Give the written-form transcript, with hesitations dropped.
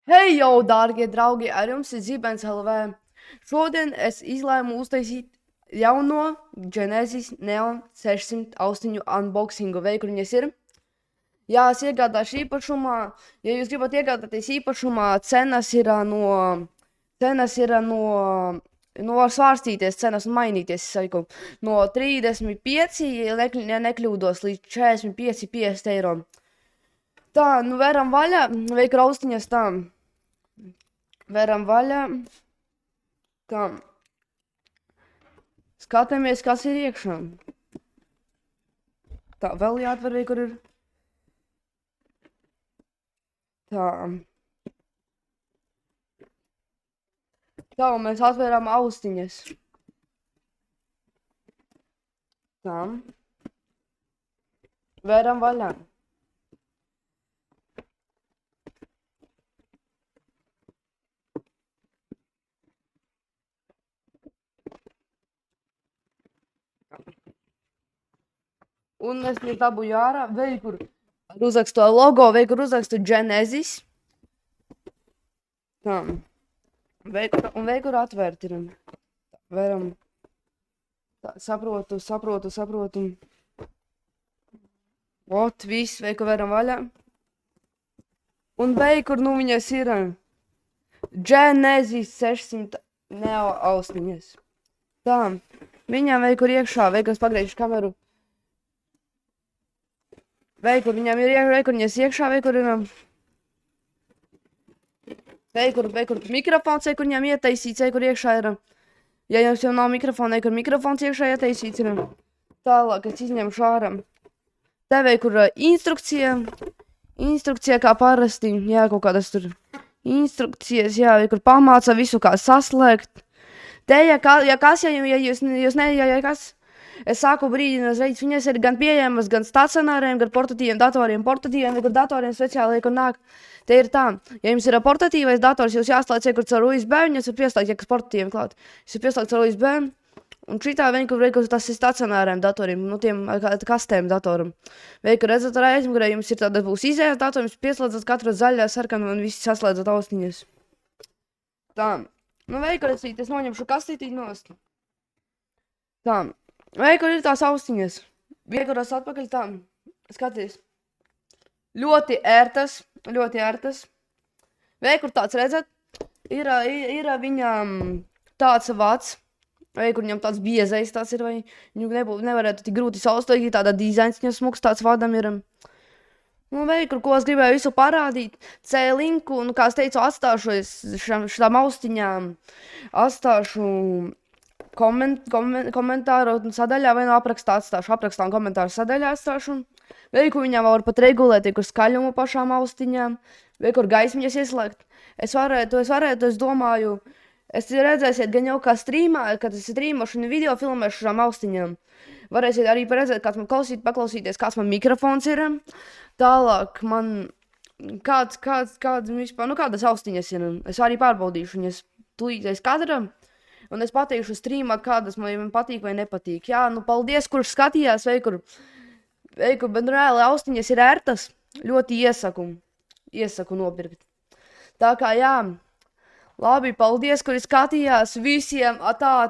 Hei, jau, dārgie draugi, ar jums ir Zibens LV. Šodien es izlēmu uztaisīt jauno Genesis Neon 608 unboxingu. Vai kur viņas ir? Jā, es iegādāšu īpašumā. Ja jūs gribat iegādāties īpašumā, cenas ir var svārstīties, cenas un mainīties, es saku, no 35, ja nekļūdos, līdz 45-50 eiro. Tā, nu veram vaļā, veikra austiņas tā. Veram vaļā. Tā. Skatāmies, kas ir iekšā. Tā, vēl jāatver, kur ir. Tā. Tā, un mēs atvērām austiņas. Tā. Veram vaļā. Un es viņu dabūju ārā, vēl kur uzrakstu logo, vēl kur uzrakstu Genesis. Tā. Un vēl kur atvērt ir. Varam. Tā, saprotu. Ot, viss, vēl kur varam vaļā. Un vēl kur, nu, viņas ir Genesis 600 Neo austiņas. Tā. Viņām vēl kur iekšā, vēl kur es pagriežu kameru. Vai kur viņam ir viņas iekšā, vai kur ir vai kur mikrofons, vai kur viņam ietaisīts, vai kur iekšā ir. Ja jums jau nav mikrofona, vai kur mikrofons iekšā ietaisīts ir. Tālāk es izņemšu ārā. Te vai kur instrukcija kā parasti, jā, kaut kādas tur instrukcijas, jā, vai kur pamāca visu kā saslēgt. Te, ja kas. Es sāku brīdināt, uzreiz viņas ir gan pieejamas, gan stacionāriem, gan portatīviem datoriem, gan datoriem speciāli, kur nāk. Te ir tā, ja jums ir portatīvais dators, jūs jāslēdz iekur caur USB, viņas ir pieslēgt, ja kas portatīviem klāt. Jūs ir pieslēgt caur USB, un šitā vienkārši tas ir stacionāriem datoriem, nu tiem kastēm datoram. Vienkārši redzat ar aizmugurē, jums ir tāda būs izējas datori, jums pieslēdzat katru zaļā, sarkanu un visi saslēdzat austiņas. Tā, nu vienkārši es noņemšu kastītī nost. Tā. Vai kur ir tās austiņas? Vienkārši atpakaļ tā. Skaties. Ļoti ērtas. Vai kur tāds redzat? Ir viņam tāds vats. Vai kur viņam tāds biezais tāds ir. Vai viņu nevarētu tik grūti saustīgi. Tāda dizains viņam smuks tāds vadam ir. Nu, vai kur, ko es gribēju visu parādīt. C linku, nu, kā es teicu, atstāšu šitām austiņām. Atstāšu komentāru sadaļā vai no aprakstā atstāšu. Aprakstā un komentāru sadaļā atstāšu. Vai kur viņām var pat regulēt, kur skaļumu pašām austiņām. Vai kur gaismiņas ieslēgt. Es domāju, es redzēsiet gan jau kā strīmā, kad es strīmošu un video filmēšu šām austiņām. Varēsiet arī redzēt, kāds man paklausīties, kāds man mikrofons ir. Tālāk man kādas austiņas ir. Es arī pārbaudīšu viņas tūlītais kadram. Un es pateikšu strīmā, kādas man patīk vai nepatīk. Jā, nu paldies, kurš skatījās, vai kur, bet reāli austiņas ir ērtas. Ļoti iesaku nopirkt. Tā kā jā, labi, paldies, kurš skatījās visiem, tā.